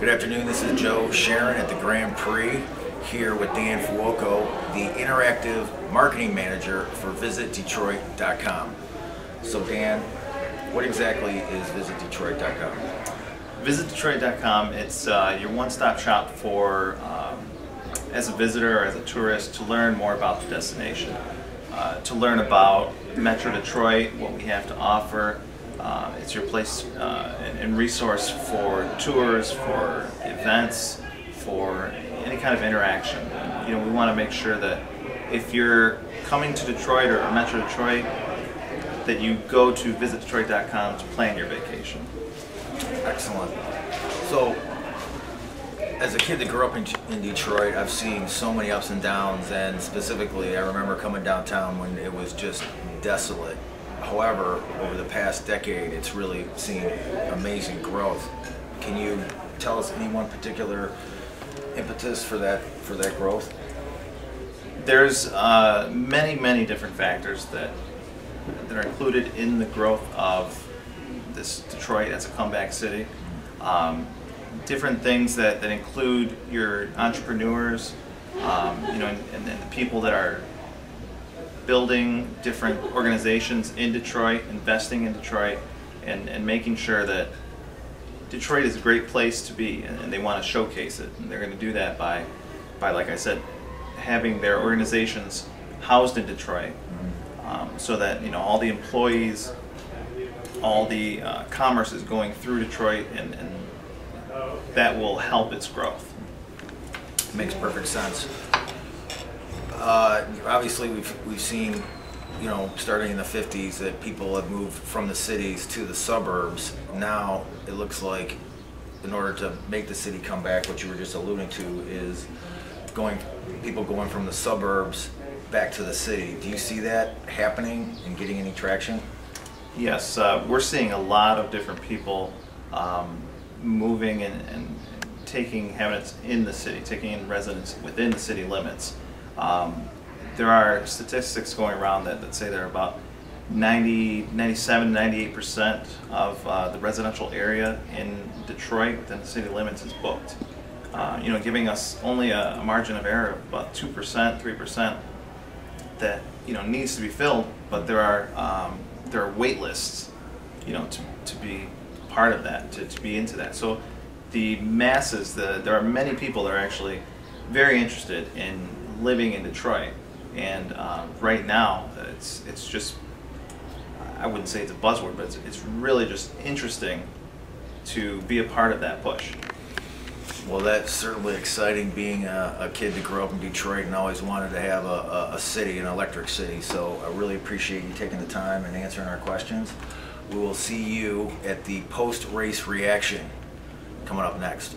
Good afternoon, this is Joe SHEERAN at the Grand Prix here with Dan FUOCO, the Interactive Marketing Manager for VisitDetroit.com. So Dan, what exactly is VisitDetroit.com? VisitDetroit.com, it's your one-stop shop for, as a visitor or as a tourist, to learn more about the destination, to learn about Metro Detroit, what we have to offer. It's your place and resource for tours, for events, for any kind of interaction. You know, we want to make sure that if you're coming to Detroit or Metro Detroit, that you go to VisitDetroit.com to plan your vacation. Excellent. So, as a kid that grew up in Detroit, I've seen so many ups and downs, and specifically I remember coming downtown when it was just desolate. However, over the past decade, it's really seen amazing growth. Can you tell us any one particular impetus for that growth? There's many different factors that are included in the growth of this Detroit as a comeback city. Different things that include your entrepreneurs, you know, and the people that are building different organizations in Detroit, investing in Detroit, and making sure that Detroit is a great place to be, and they want to showcase it. And they're going to do that by, like I said, having their organizations housed in Detroit, so that, you know, all the employees, all the commerce is going through Detroit, and that will help its growth. Makes perfect sense. Obviously, we've seen, you know, starting in the 50s, that people have moved from the cities to the suburbs. Now it looks like, in order to make the city come back, what you were just alluding to is people going from the suburbs back to the city. Do you see that happening and getting any traction? Yes, we're seeing a lot of different people moving and taking habits in the city, taking in residence within the city limits. There are statistics going around that say there are about 97–98% of the residential area in Detroit within the city limits is booked. You know, giving us only a margin of error of about 2%, 3% that, you know, needs to be filled. But there are wait lists, you know, to be part of that, to be into that. So the masses, there are many people that are actually very interested in living in Detroit, and right now it's just, I wouldn't say it's a buzzword, but it's really just interesting to be a part of that push. Well, that's certainly exciting, being a kid that grew up in Detroit and always wanted to have a city, an electric city. So I really appreciate you taking the time and answering our questions. We will see you at the post-race reaction coming up next.